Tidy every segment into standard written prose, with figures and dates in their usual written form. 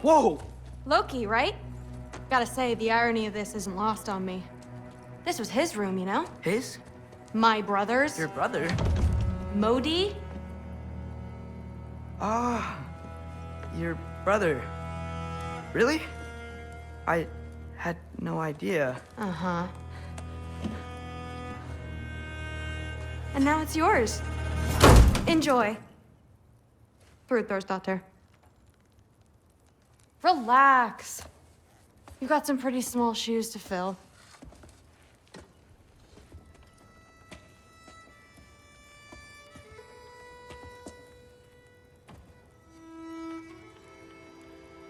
Whoa! Loki, right? Gotta say, the irony of this isn't lost on me. This was his room, you know? His? My brother's. Your brother? Modi? Ah, your brother. Really? I had no idea. Uh-huh. And now it's yours. Enjoy. Daughter. Relax. You've got some pretty small shoes to fill.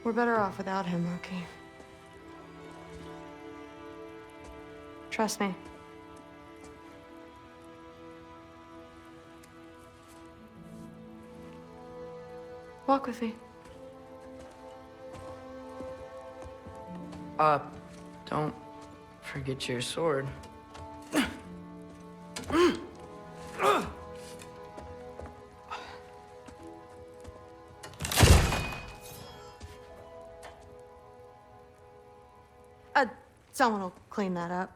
We're better off without him, Loki. Trust me. Walk with me. Don't forget your sword. Someone will clean that up.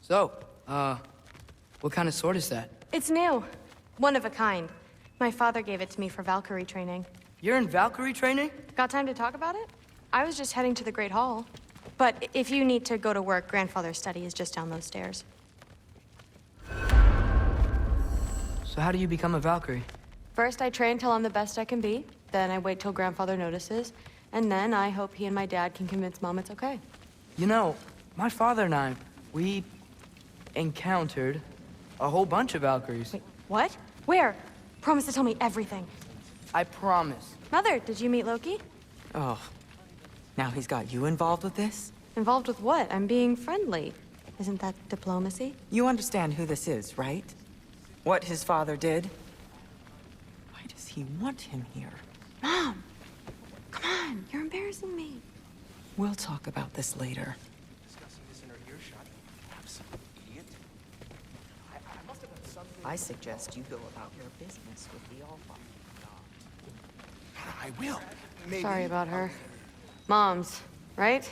So, what kind of sword is that? It's new. One of a kind. My father gave it to me for Valkyrie training. You're in Valkyrie training? Got time to talk about it? I was just heading to the Great Hall. But if you need to go to work, Grandfather's study is just down those stairs. So how do you become a Valkyrie? First, I train till I'm the best I can be. Then I wait till Grandfather notices. And then I hope he and my dad can convince Mom it's okay. You know, my father and I, we encountered a whole bunch of Valkyries. Wait, what? Where? Promise to tell me everything. I promise. Mother, did you meet Loki? Oh, now he's got you involved with this? Involved with what? I'm being friendly. Isn't that diplomacy? You understand who this is, right? What his father did? Why does he want him here? Mom! Come on, you're embarrassing me. We'll talk about this later. I suggest you go about your business with the Allfather. I will. Maybe. Sorry about her. Mom's, right?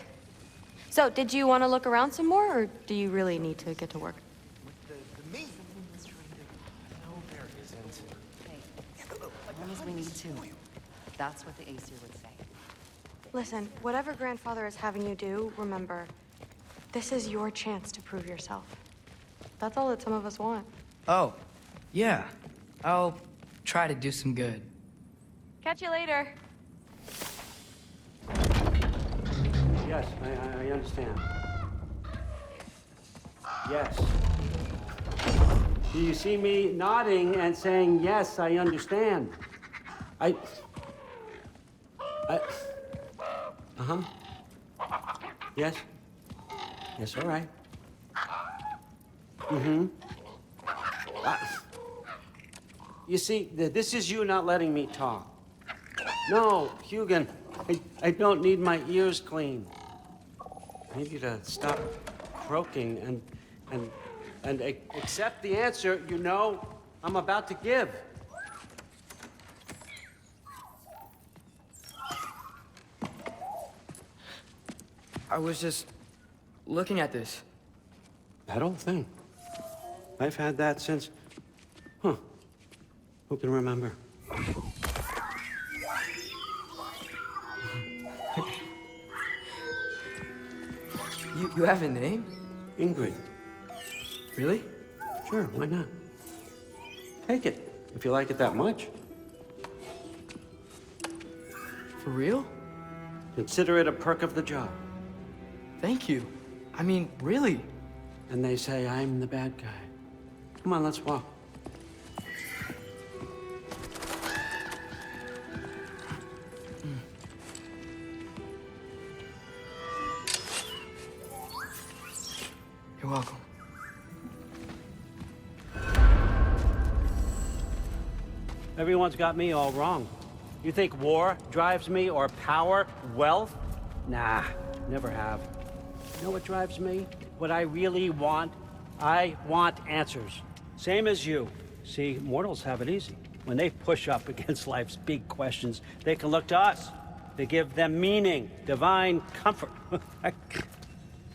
So, did you want to look around some more, or do you really need to get to work? The me? No, there isn't. Hey, long as we need to. That's what the Aesir would say. Listen, whatever Grandfather is having you do, remember, this is your chance to prove yourself. That's all that some of us want. Oh, yeah. I'll try to do some good. Catch you later. Yes, I understand. Yes. Do you see me nodding and saying, yes, I understand? Uh-huh. Yes? Yes, all right. Mm-hmm. You see, this is you not letting me talk. No, Hugin, I don't need my ears cleaned. I need you to stop croaking and accept the answer you know I'm about to give. I was just looking at this. That old thing. I've had that since... Huh. Who can remember? You have a name? Ingrid. Really? Sure, why not? Take it, if you like it that much. For real? Consider it a perk of the job. Thank you. I mean, really. And they say I'm the bad guy. Come on, let's walk. You're welcome. Everyone's got me all wrong. You think war drives me, or power, wealth? Nah, never have. You know what drives me? What I really want? I want answers. Same as you. See, mortals have it easy. When they push up against life's big questions, they can look to us. They give them meaning, divine comfort.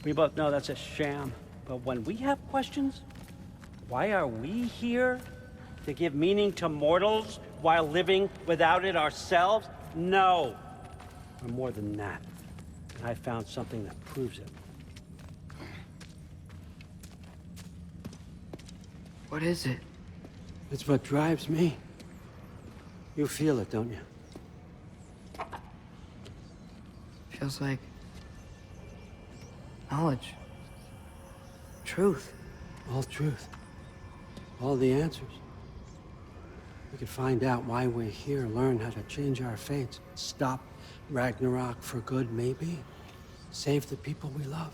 We both know that's a sham. But when we have questions, why are we here? To give meaning to mortals while living without it ourselves? No. We're more than that. And I found something that proves it. What is it? It's what drives me. You feel it, don't you? Feels like knowledge. Truth. All truth. All the answers. We could find out why we're here, learn how to change our fates, stop Ragnarok for good, maybe. Save the people we love.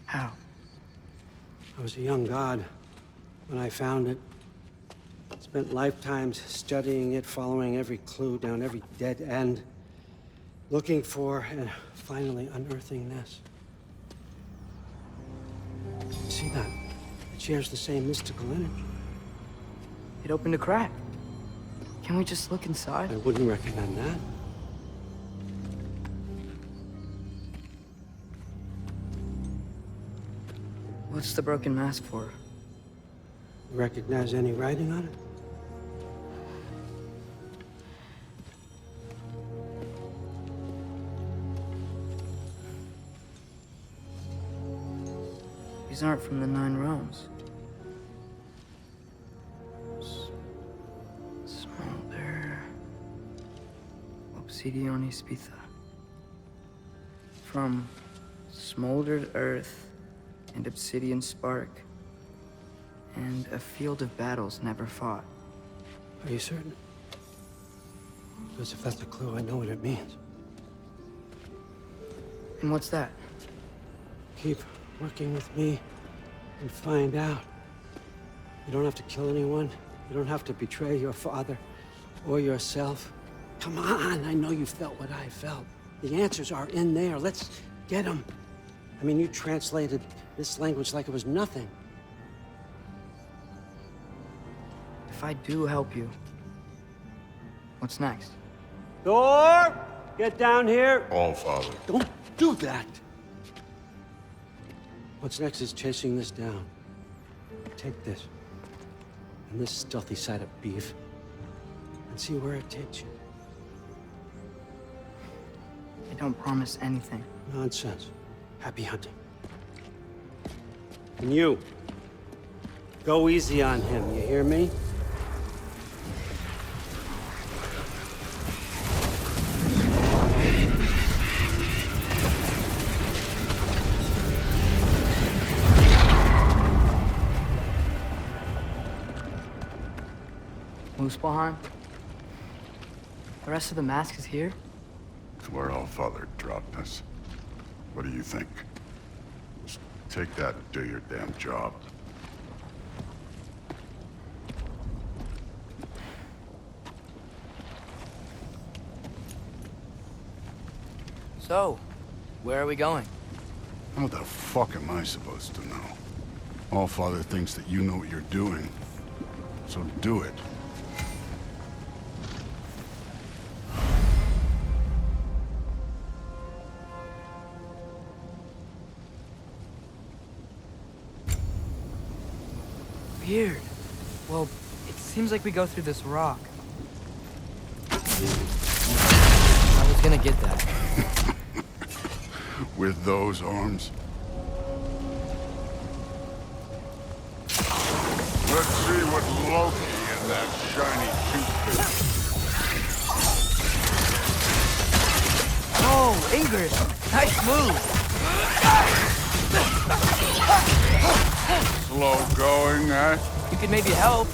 How? I was a young god when I found it. Spent lifetimes studying it, following every clue down every dead end, looking for and finally unearthing this. See that? It shares the same mystical energy. It opened a crack. Can we just look inside? I wouldn't recommend that. What's the broken mask for? Recognize any writing on it? These aren't from the Nine Realms. Smolder. Obsidione Spitha. From smoldered earth and obsidian spark. And a field of battles never fought. Are you certain? Because if that's a clue, I know what it means. And what's that? Keep working with me and find out. You don't have to kill anyone. You don't have to betray your father or yourself. Come on, I know you felt what I felt. The answers are in there. Let's get them. I mean, you translated this language like it was nothing. If I do help you, what's next? Thor! Get down here! All Father. Don't do that! What's next is chasing this down. Take this, and this stealthy side of beef, and see where it takes you. I don't promise anything. Nonsense. Happy hunting. And you, go easy on him, you hear me? Muspelheim? The rest of the mask is here? It's where All Father dropped us. What do you think? Just take that and do your damn job. So, where are we going? How the fuck am I supposed to know? All Father thinks that you know what you're doing. So do it. Weird. Well, it seems like we go through this rock. I was gonna get that. With those arms? Let's see what Loki and that shiny toothpick. Oh, Ingrid! Nice move! Slow going, eh? You could maybe help.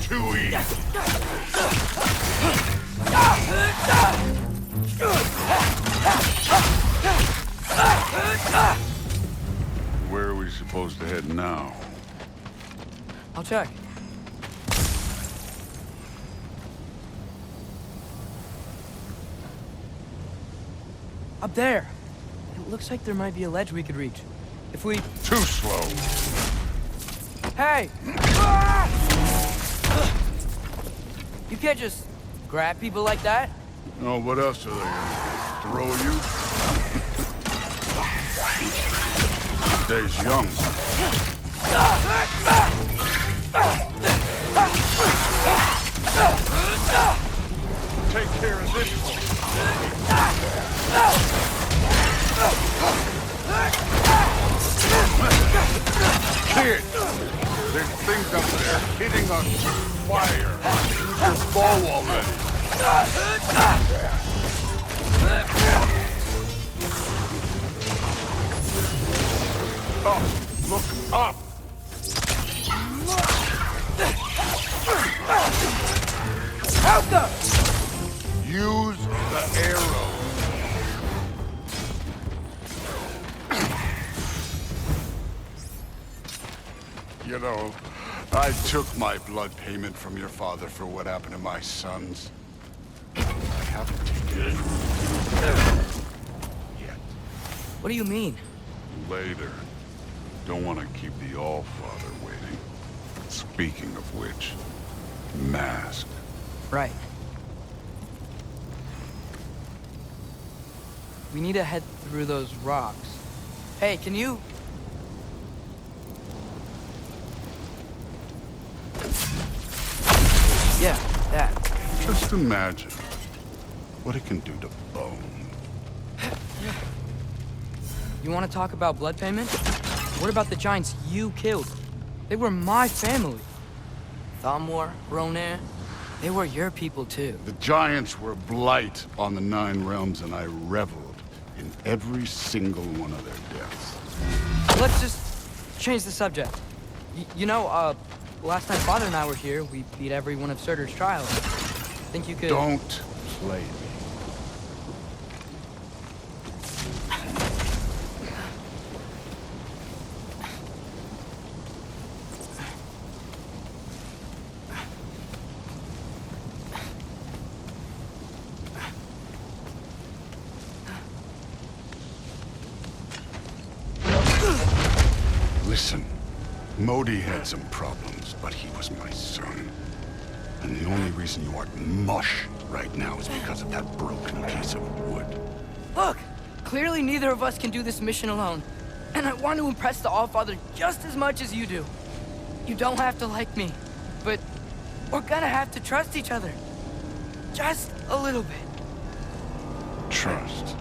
Too easy. Where are we supposed to head now? I'll check. Up there. It looks like there might be a ledge we could reach. If we... Too slow. Hey! Ah! You can't just grab people like that. Oh, what else are they gonna throw you? Stays young. Take care of this one. Kid, there's things up there hitting us with fire. Use your bow already. Oh, look up! Help them! Use the arrow. You know, I took my blood payment from your father for what happened to my sons. I haven't taken it from you yet. What do you mean? Later. Don't want to keep the All-Father waiting. Speaking of which, mask. Right. We need to head through those rocks. Hey, can you... Yeah, that. Just imagine what it can do to bone. You want to talk about blood payment? What about the giants you killed? They were my family. Thamor, Ronan, they were your people too. The giants were blight on the Nine Realms, and I reveled in every single one of their deaths. Let's just change the subject. Last time Father and I were here, we beat every one of Surtur's trials. Think you could... Don't play me. Listen, Modi had some problems, but he was my son. And the only reason you aren't mush right now is because of that broken piece of wood. Look! Clearly neither of us can do this mission alone. And I want to impress the Allfather just as much as you do. You don't have to like me, but we're gonna have to trust each other. Just a little bit. Trust.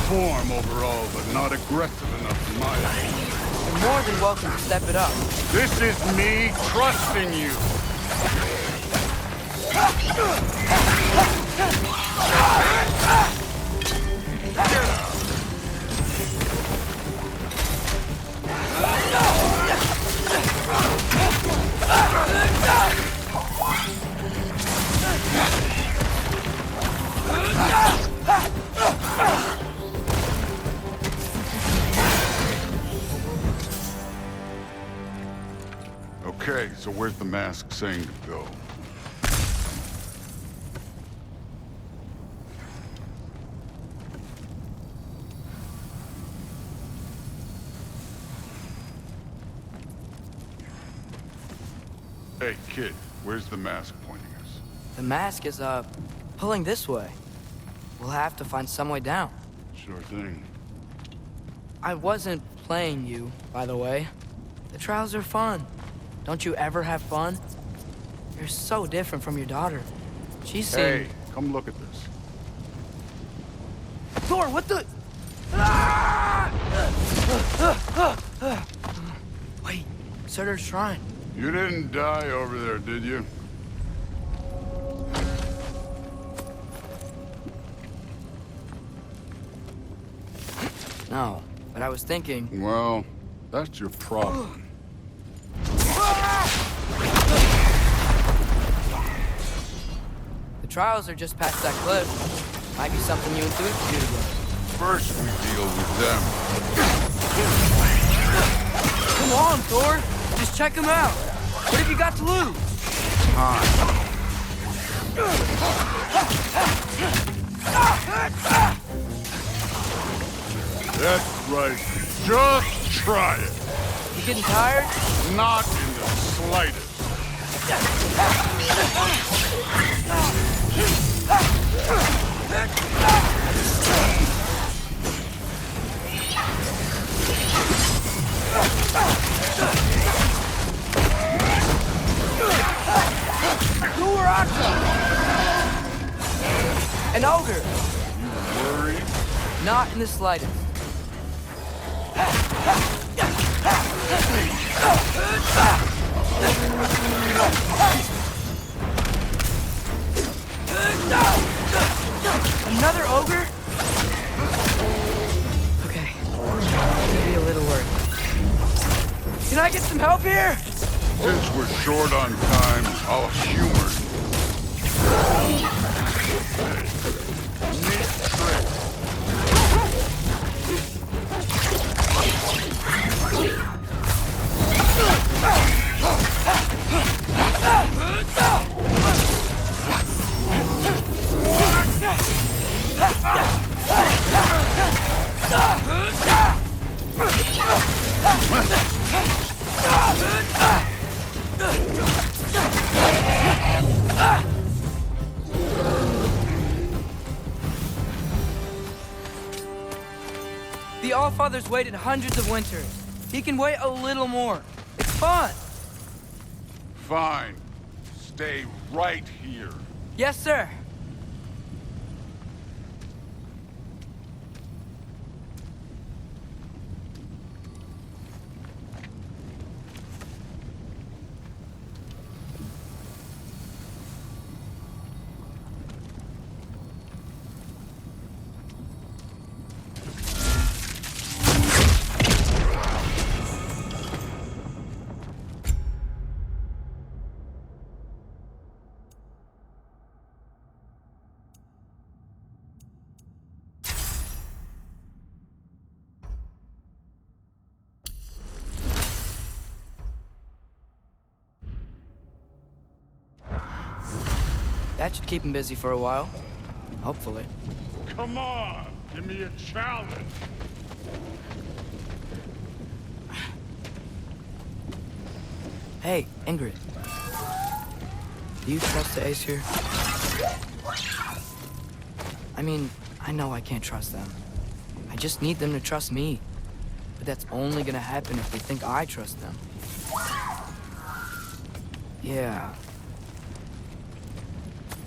Form overall, but not aggressive enough for my taste. You're more than welcome to step it up. This is me trusting you. Okay, so where's the mask saying to go? Hey, kid, where's the mask pointing us? The mask is, pulling this way. We'll have to find some way down. Sure thing. I wasn't playing you, by the way. The trials are fun. Don't you ever have fun? You're so different from your daughter. She seemed... Hey, come look at this. Thor, what the... Wait. Surtur's shrine. You didn't die over there, did you? No, but I was thinking... Well, that's your problem. The trials are just past that cliff. Might be something you and Thuy can do together. First we deal with them. Come on, Thor! Just check them out! What have you got to lose? That's right. Just try it. You getting tired? Not in the slightest. Who are Aka? An ogre. You worried? Not in the slightest. Another ogre? Okay. Maybe a little worried. Can I get some help here? Since we're short on time, I'll humor you. Neat trick. The Allfather's waited hundreds of winters. He can wait a little more. It's fun. Fine. Stay right here. Yes, sir. That should keep him busy for a while. Hopefully. Come on, give me a challenge. Hey, Ingrid. Do you trust the Ace here? I mean, I know I can't trust them. I just need them to trust me. But that's only gonna happen if they think I trust them. Yeah.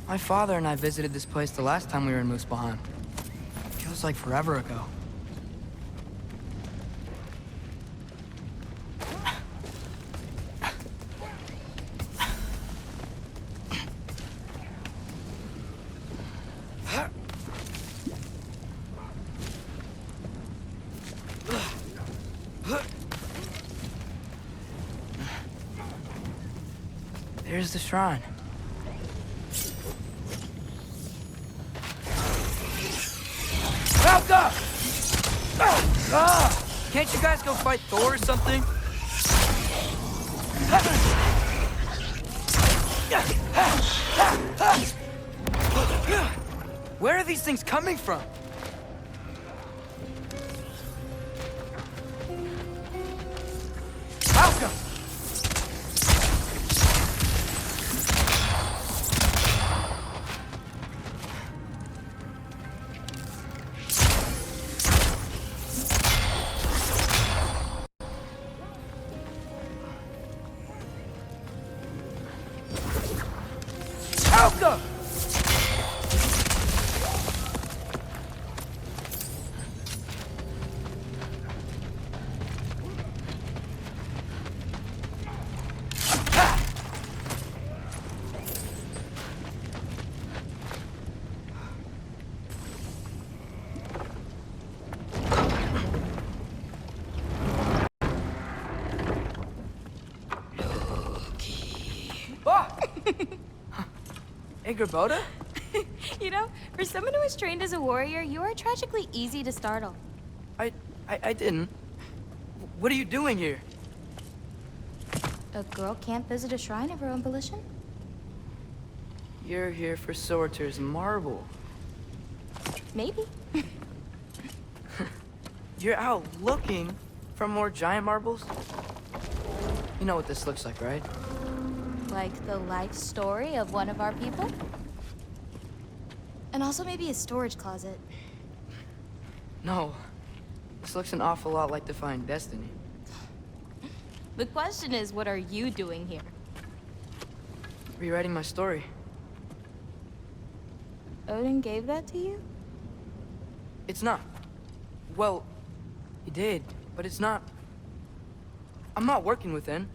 My father and I visited this place the last time we were in Muspelheim. Feels like forever ago. There's the shrine. Valka! Can't you guys go fight Thor or something? Where are these things coming from? Valka! Valka! Angerboda? You know, for someone who was trained as a warrior, you are tragically easy to startle. I didn't. What are you doing here? A girl can't visit a shrine of her own volition? You're here for Sorter's marble. Maybe. You're out looking for more giant marbles? You know what this looks like, right? Like the life story of one of our people? And also maybe a storage closet. No. This looks an awful lot like Defying Destiny. The question is, what are you doing here? Rewriting my story. Odin gave that to you? It's not. Well, he did, but it's not. I'm not working with him.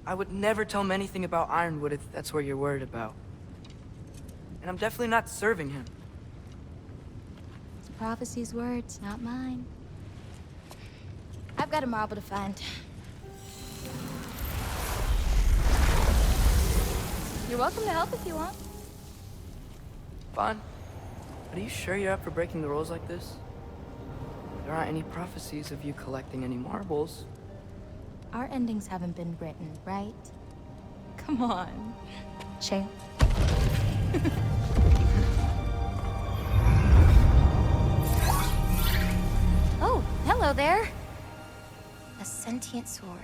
I would never tell him anything about Ironwood if that's what you're worried about. And I'm definitely not serving him. It's prophecy's words, not mine. I've got a marble to find. You're welcome to help if you want. Fine. But are you sure you're up for breaking the rules like this? There aren't any prophecies of you collecting any marbles. Our endings haven't been written, right? Come on, champ. Oh, hello there. A sentient sword.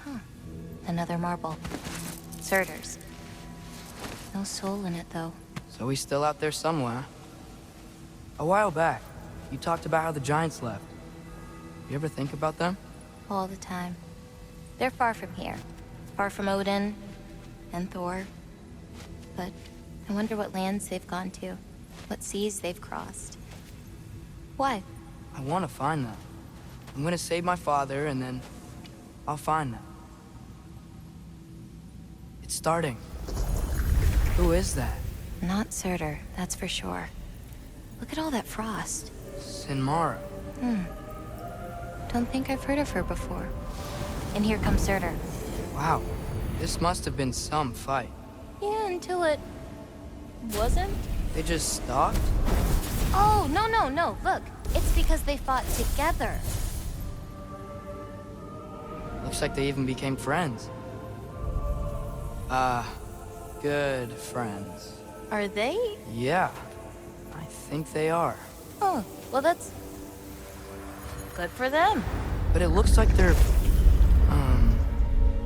Huh. Another marble. Surtur's. No soul in it, though. So he's still out there somewhere. A while back, you talked about how the giants left. You ever think about them? All the time. They're far from here. Far from Odin and Thor. But I wonder what lands they've gone to. What seas they've crossed. Why? I want to find them. I'm gonna save my father, and then I'll find them. It's starting. Who is that? Not Surtur, that's for sure. Look at all that frost. Sinmara. Don't think I've heard of her before. And here comes Surtur. Wow. This must have been some fight. Yeah, until it... wasn't? They just stopped? Oh, no. Look, it's because they fought together. Looks like they even became friends. Good friends. Are they? Yeah, I think they are. Oh, well that's... good for them. But it looks like their,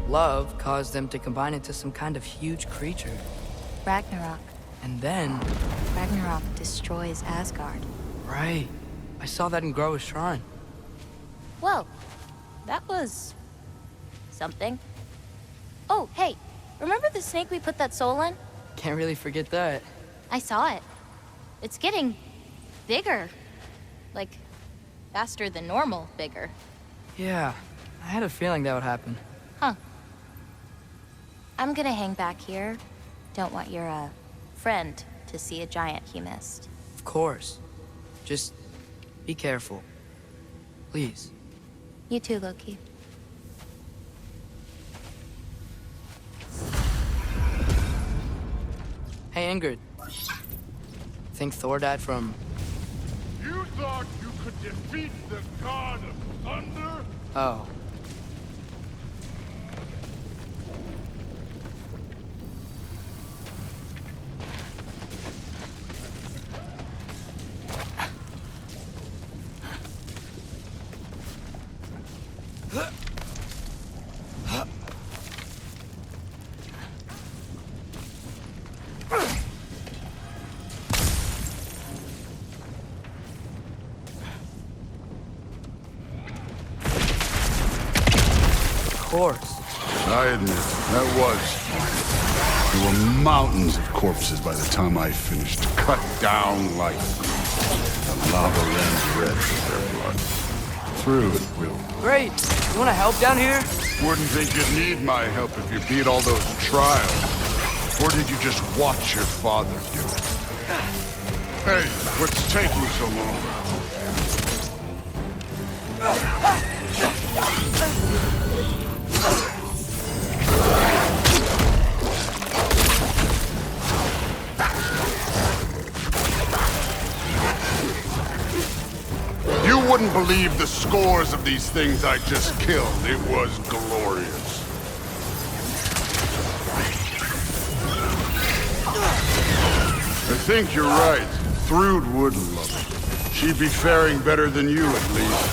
love caused them to combine into some kind of huge creature. Ragnarok. And then... Ragnarok destroys Asgard. Right. I saw that in Groa's shrine. Well, that was... something. Oh, hey, remember the snake we put that soul in? Can't really forget that. I saw it. It's getting... bigger. Like, faster than normal bigger. Yeah, I had a feeling that would happen. Huh. I'm gonna hang back here. Don't want your, friend to see a giant he missed. Of course. Just be careful. Please. You too, Loki. Hey, Ingrid. Think Thor died from... You thought you could defeat the god of thunder? Oh. Of course. I admit, that was. There were mountains of corpses by the time I finished. Cut down like the lava ran red with their blood. Through it, Will. Great. You want to help down here? Wouldn't think you'd need my help if you beat all those trials. Or did you just watch your father do it? Hey, what's taking so long? believe the scores of these things I just killed. It was glorious. I think you're right. Thrud would love it. She'd be faring better than you, at least.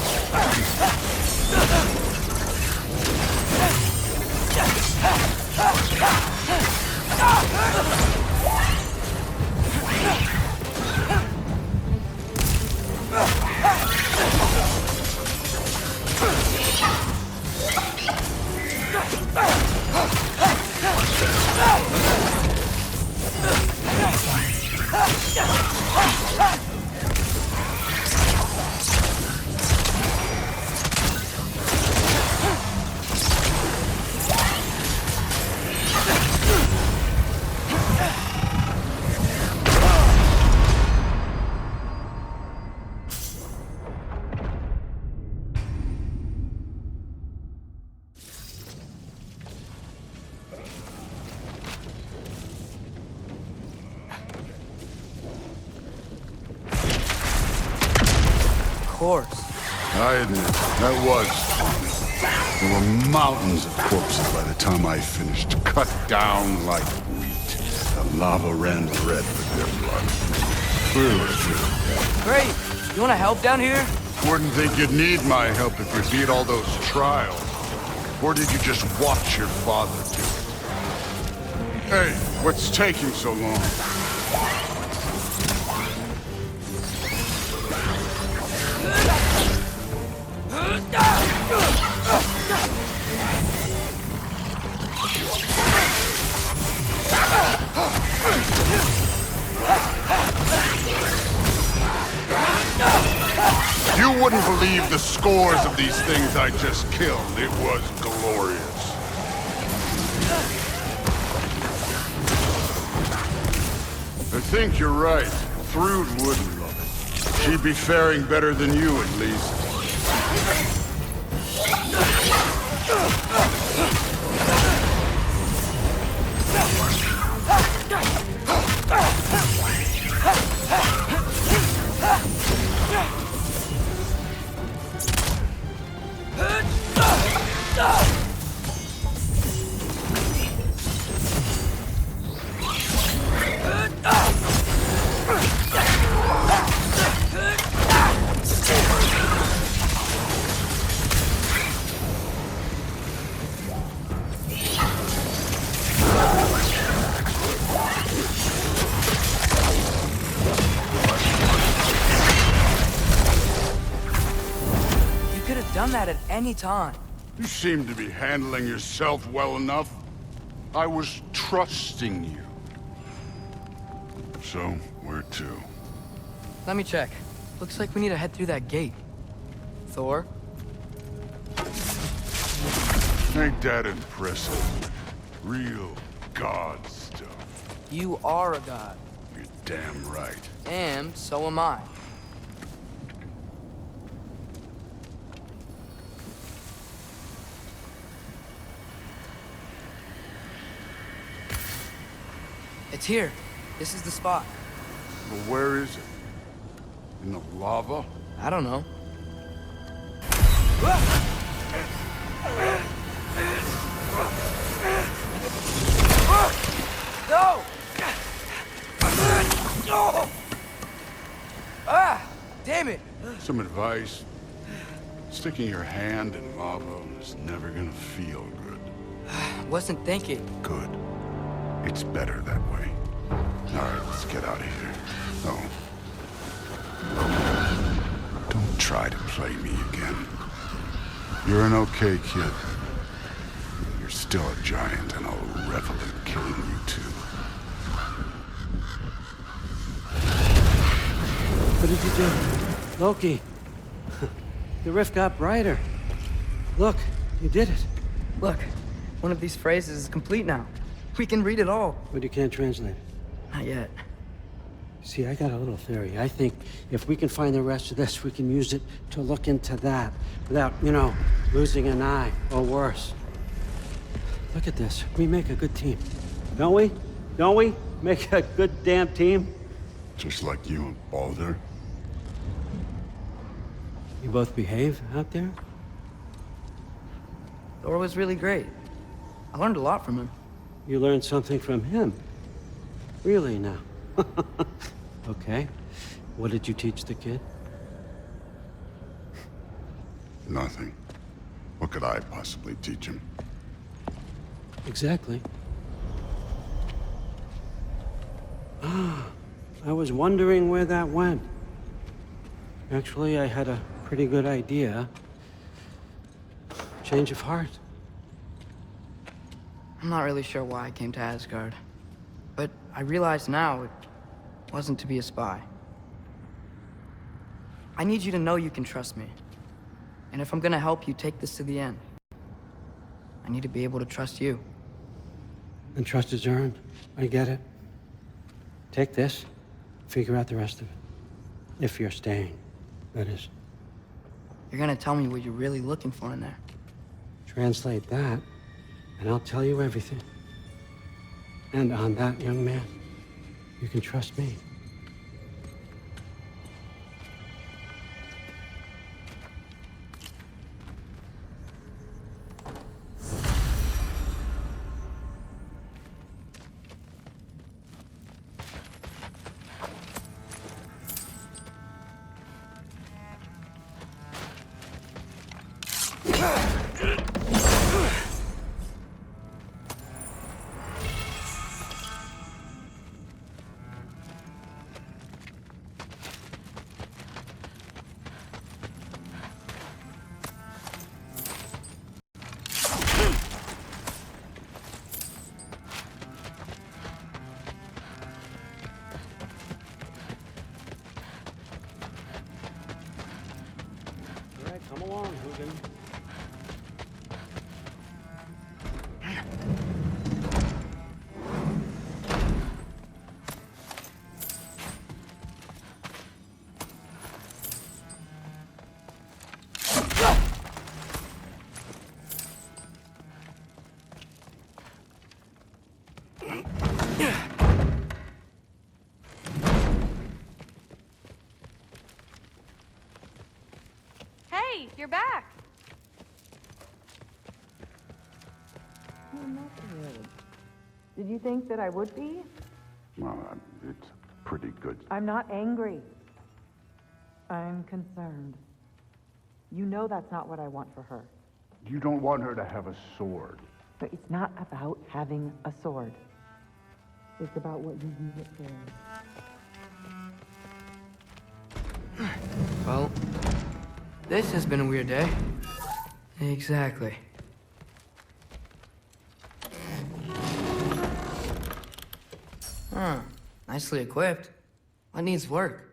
Course. I admit, that was fun. There were mountains of corpses by the time I finished, cut down like wheat. The lava ran red with their blood. Clearly. Great. You want to help down here? Wouldn't think you'd need my help if you beat all those trials. Or did you just watch your father do it? Hey, what's taking so long? You wouldn't believe the scores of these things I just killed. It was glorious. I think you're right. Thrud would love it. She'd be faring better than you, at least. Done that at any time. You seem to be handling yourself well enough. I was trusting you. So, where to? Let me check. Looks like we need to head through that gate. Thor? Ain't that impressive? Real god stuff. You are a god. You're damn right. And so am I. It's here. This is the spot. But where is it? In the lava? I don't know. No! Ah! Damn it! Some advice. Sticking your hand in lava is never gonna feel good. Wasn't thinking. Good. It's better that way. All right, let's get out of here. Oh. Don't try to play me again. You're an okay kid. You're still a giant, and I'll revel in killing you too. What did you do? Loki. The rift got brighter. Look, you did it. Look, one of these phrases is complete now. We can read it all. But you can't translate it. Not yet. See, I got a little theory. I think if we can find the rest of this, we can use it to look into that without, losing an eye or worse. Look at this. We make a good team. Don't we? Don't we? Make a good damn team? Just like you and Baldur. You both behave out there? Thor was really great. I learned a lot from him. You learned something from him? Really now? Okay. What did you teach the kid? Nothing. What could I possibly teach him? Exactly. I was wondering where that went. Actually, I had a pretty good idea. Change of heart. I'm not really sure why I came to Asgard. But I realize now it wasn't to be a spy. I need you to know you can trust me. And if I'm gonna help you take this to the end, I need to be able to trust you. And trust is earned. I get it. Take this, figure out the rest of it. If you're staying, that is. You're gonna tell me what you're really looking for in there. Translate that, and I'll tell you everything. And on that, young man, you can trust me. All right, come along, Hugin. Hey, you're back. Did you think that I would be? Well, it's pretty good. I'm not angry. I'm concerned. You know that's not what I want for her. You don't want her to have a sword. But it's not about having a sword. It's about what you use it for. Well, this has been a weird day. Exactly. Huh. Nicely equipped. What needs work?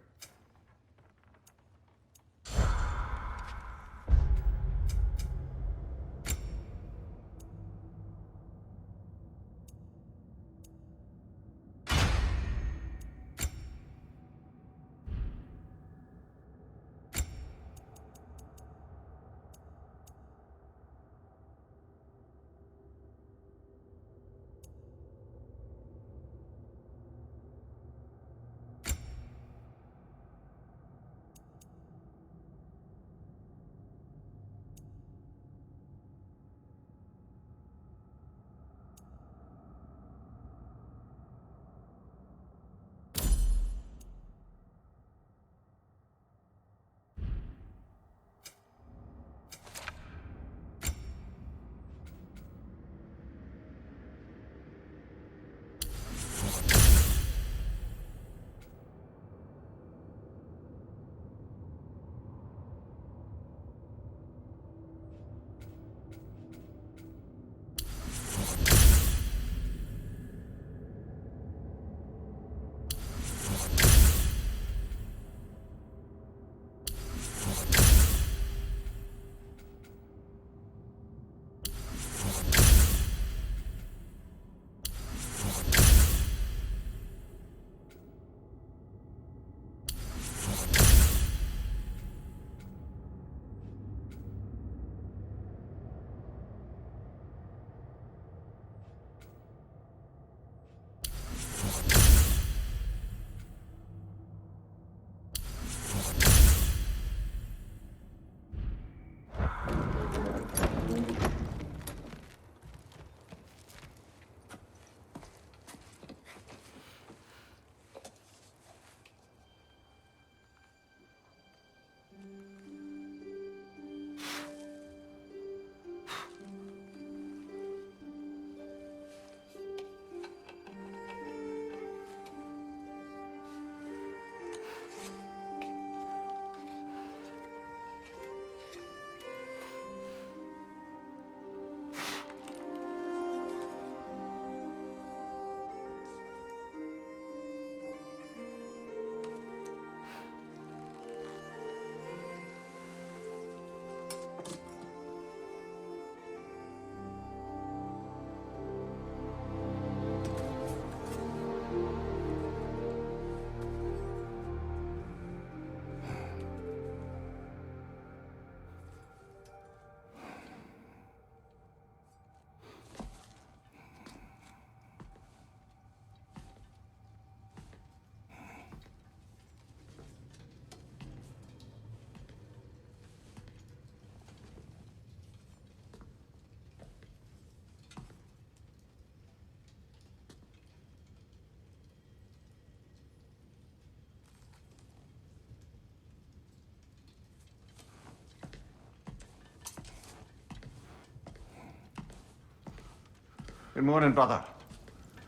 Good morning, brother.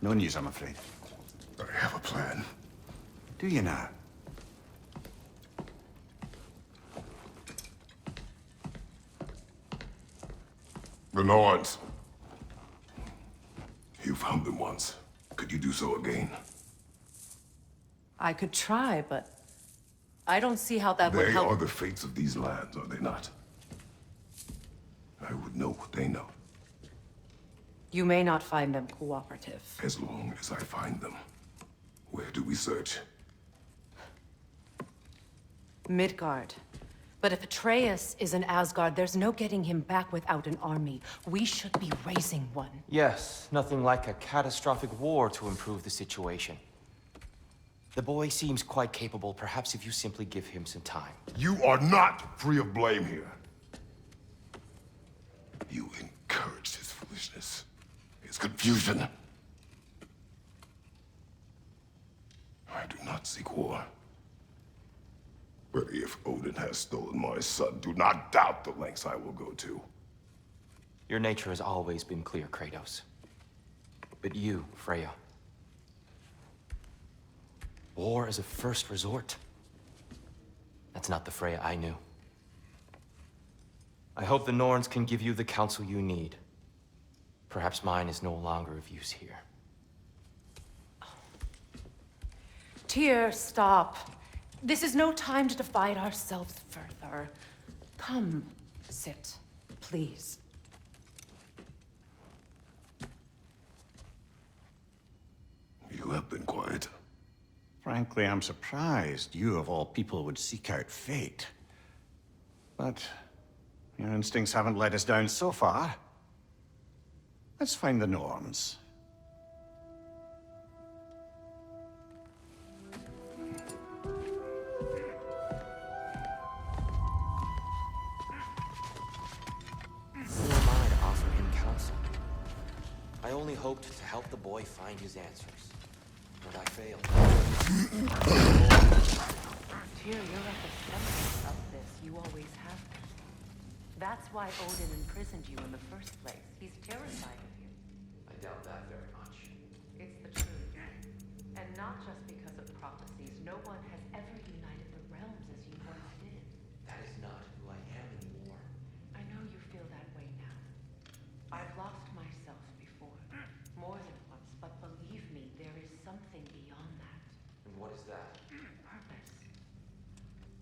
No news, I'm afraid. I have a plan. Do you now? The Norns. You found them once. Could you do so again? I could try, but I don't see how that would They help. are the fates of these lands, are they not? I would know what they know, You may not find them cooperative. as long as I find them. Where do we search? Midgard. But if Atreus is in Asgard, there's no getting him back without an army. We should be raising one. Yes, nothing like a catastrophic war to improve the situation. The boy seems quite capable. Perhaps if you simply give him some time. You are not free of blame here. You encouraged his foolishness, his confusion. I do not seek war. But if Odin has stolen my son, do not doubt the lengths I will go to. Your nature has always been clear, Kratos. But you, Freya. War is a first resort. That's not the Freya I knew. I hope the Norns can give you the counsel you need. Perhaps mine is no longer of use here. Tyr, stop. This is no time to divide ourselves further. Come, sit, please. You have been quiet. Frankly, I'm surprised you, of all people, would seek out fate. But your instincts haven't let us down so far. Let's find the Norns. Who am I to offer him counsel? I only hoped to help the boy find his answers. But I failed. Tyr, you're at the center of this. You always have been. That's why Odin imprisoned you in the first place. He's terrified of you. I doubt that very much. It's the truth. And not just because of prophecies. No one has ever united the realms as you once did. That is not who I am anymore. I know you feel that way now. I've lost myself before. More than once, but believe me, there is something beyond that. And what is that? Purpose.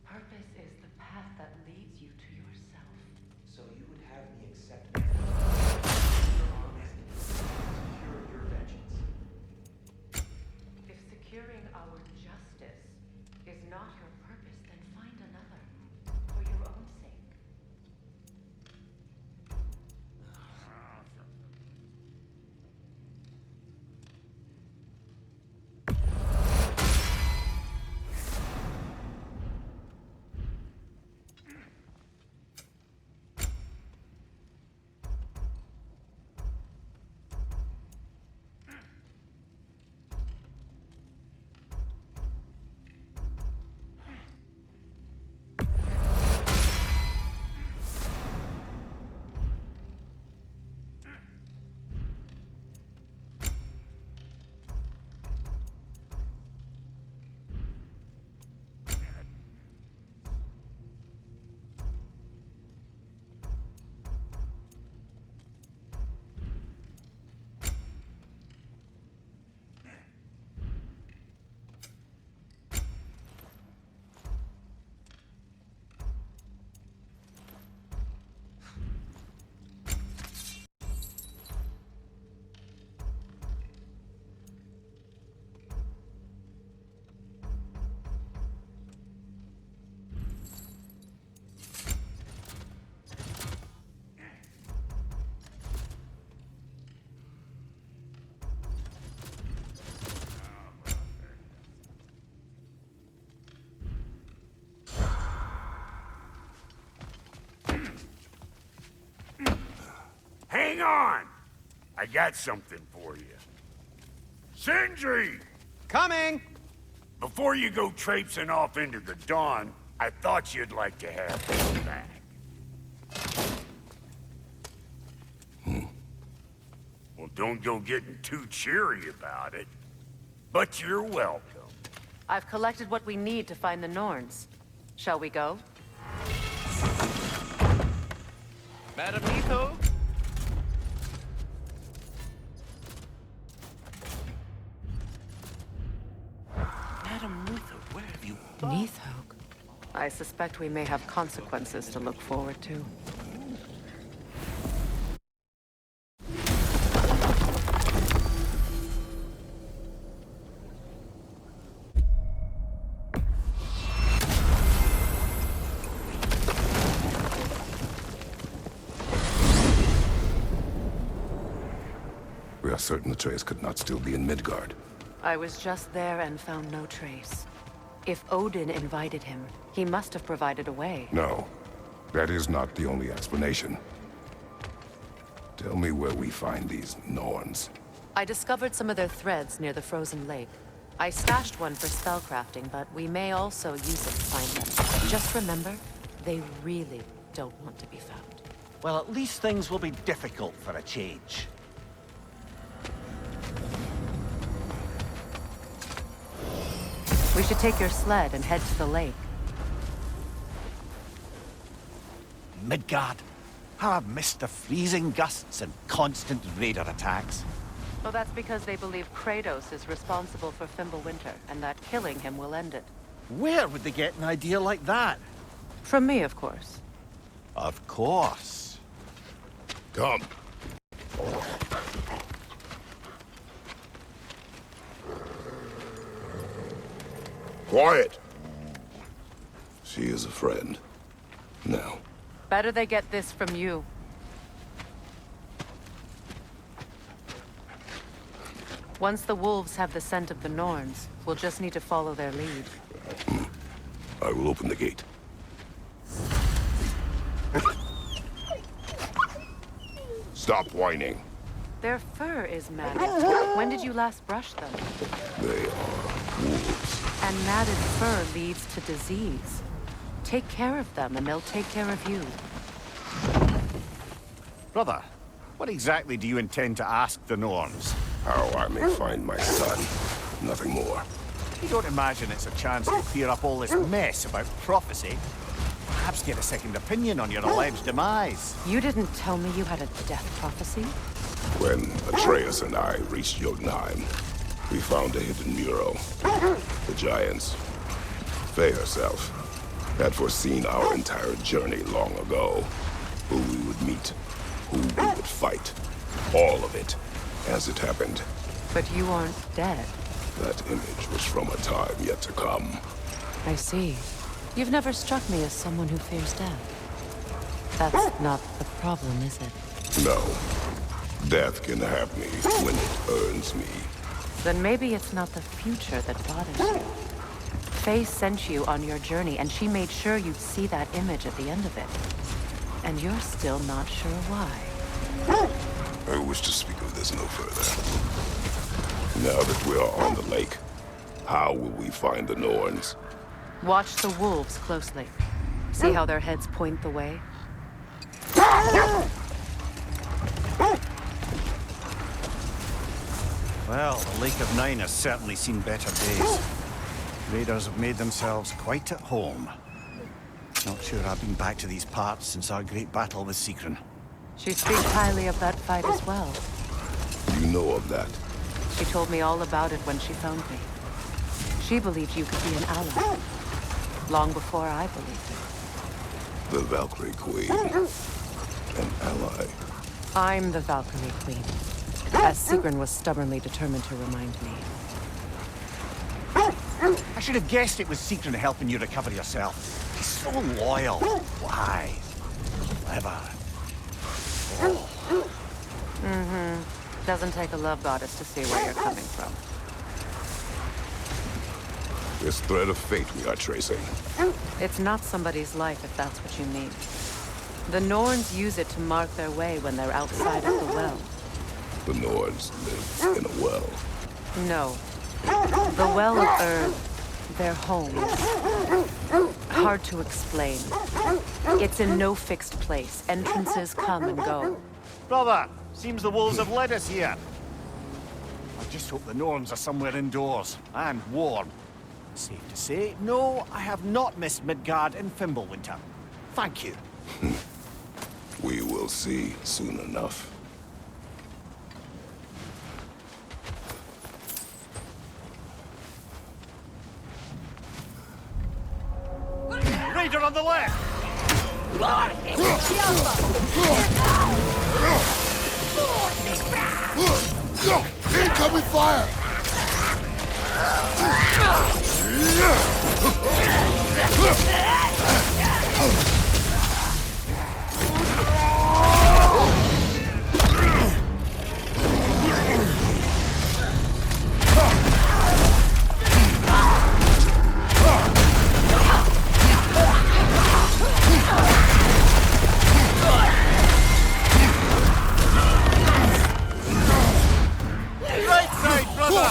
Purpose is the path that leads you to yourself. So you would have me accept your arms and secure your vengeance. If securing our justice is not your purpose, then find another. For your own sake. Hang on! I got something for you. Sindri! Coming! Before you go traipsing off into the dawn, I thought you'd like to have this back. Well, don't go getting too cheery about it. But you're welcome. I've collected what we need to find the Norns. Shall we go? Madam Neathog? Madam Neathog, where have you Neathog? I suspect we may have consequences to look forward to. We are certain the trace could not still be in Midgard. I was just there and found no trace. If Odin invited him, he must have provided a way. No, that is not the only explanation. Tell me where we find these Norns. I discovered some of their threads near the frozen lake. I stashed one for spellcrafting, but we may also use it to find them. Just remember, they really don't want to be found. Well, at least things will be difficult for a change. We should take your sled and head to the lake. Midgard. How I've missed the freezing gusts and constant raider attacks. Oh, that's because they believe Kratos is responsible for Fimbulwinter, and that killing him will end it. Where would they get an idea like that? From me, of course. Of course. Come. Quiet! She is a friend. Now. Better they get this from you. Once the wolves have the scent of the Norns, we'll just need to follow their lead. I will open the gate. Stop whining. Their fur is matted. When did you last brush them? They are wolves. And matted fur leads to disease. Take care of them, and they'll take care of you. Brother, what exactly do you intend to ask the Norns? How I may find my son. Nothing more. You don't imagine it's a chance to clear up all this mess about prophecy? Perhaps get a second opinion on your alleged demise. You didn't tell me you had a death prophecy? When Atreus and I reached Jotunheim, we found a hidden mural. The giants, Faye herself, had foreseen our entire journey long ago. Who we would meet, who we would fight. All of it, as it happened. But you aren't dead. That image was from a time yet to come. I see. You've never struck me as someone who fears death. That's not the problem, is it? No. Death can have me when it earns me. Then maybe it's not the future that bothers you. Faye sent you on your journey, and she made sure you'd see that image at the end of it. And you're still not sure why. I wish to speak of this no further. Now that we are on the lake, how will we find the Norns? Watch the wolves closely. See how their heads point the way? Well, the Lake of Nine has certainly seen better days. Raiders have made themselves quite at home. Not sure I've been back to these parts since our great battle with Sigrun. She speaks highly of that fight as well. You know of that? She told me all about it when she found me. She believed you could be an ally. Long before I believed it. The Valkyrie Queen. An ally. I'm the Valkyrie Queen. As Sigrun was stubbornly determined to remind me. I should have guessed it was Sigrun helping you recover yourself. He's so loyal. Why? Clever. Doesn't take a love goddess to see where you're coming from. This thread of fate we are tracing. It's not somebody's life, if that's what you mean. The Norns use it to mark their way when they're outside of the well. The Norns live in a well. No. The Well of Earth, their home. Hard to explain. It's in no fixed place. Entrances come and go. Brother, seems the wolves have led us here. I just hope the Norns are somewhere indoors, and warm. Safe to say, no, I have not missed Midgard in Fimbulwinter. Thank you. We will see soon enough. Raider on the left! Incoming fire! Right side, brother!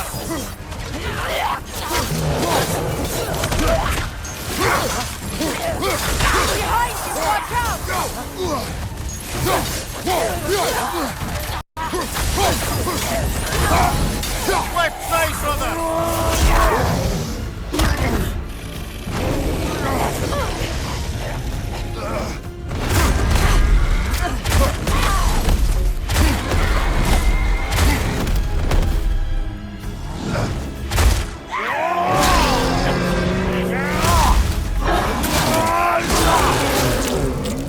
Behind you! Watch out! Left side, brother!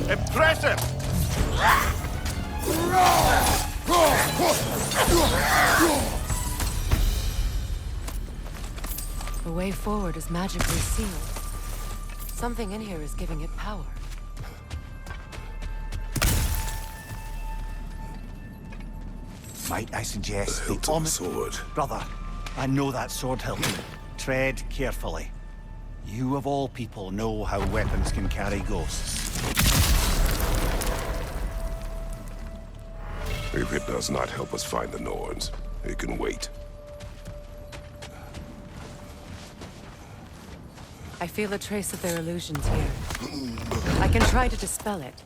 Impressive! The way forward is magically sealed. Something in here is giving it power. Might I suggest The hilt of the sword. Brother, I know that sword hilt. Tread carefully. You of all people know how weapons can carry ghosts. If it does not help us find the Norns, it can wait. I feel a trace of their illusions here. I can try to dispel it.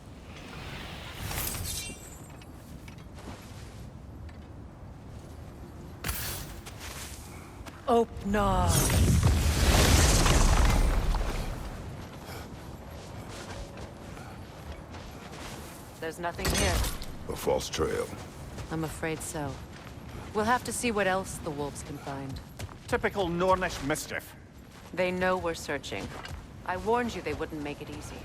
Opnar. There's nothing here. A false trail. I'm afraid so. We'll have to see what else the wolves can find. Typical Nornish mischief. They know we're searching. I warned you they wouldn't make it easy.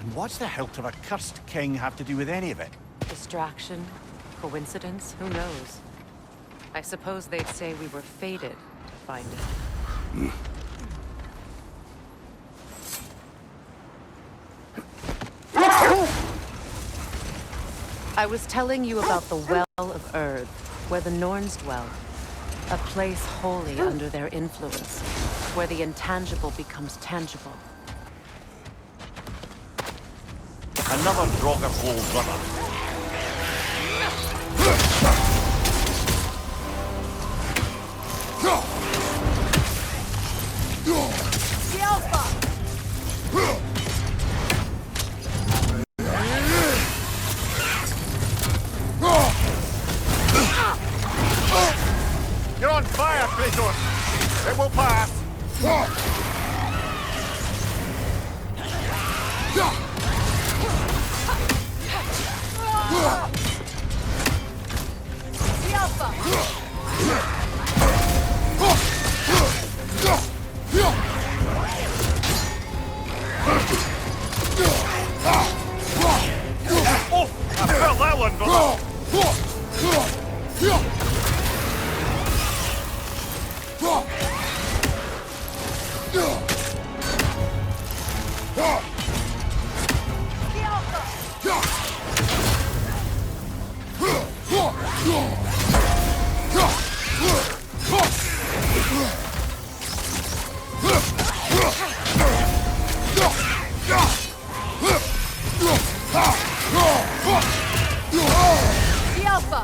And what's the hilt of a cursed king have to do with any of it? Distraction? Coincidence? Who knows? I suppose they'd say we were fated to find it. I was telling you about the Well of Earth, where the Norns dwell. A place wholly under their influence, where the intangible becomes tangible. Another Draugr hole, brother. The Alpha! You're on fire, Kratos! It will pass! The Alpha! Oh! I felt that one, brother! The Alpha!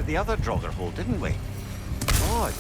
at the other Draugr hole, didn't we? Odd.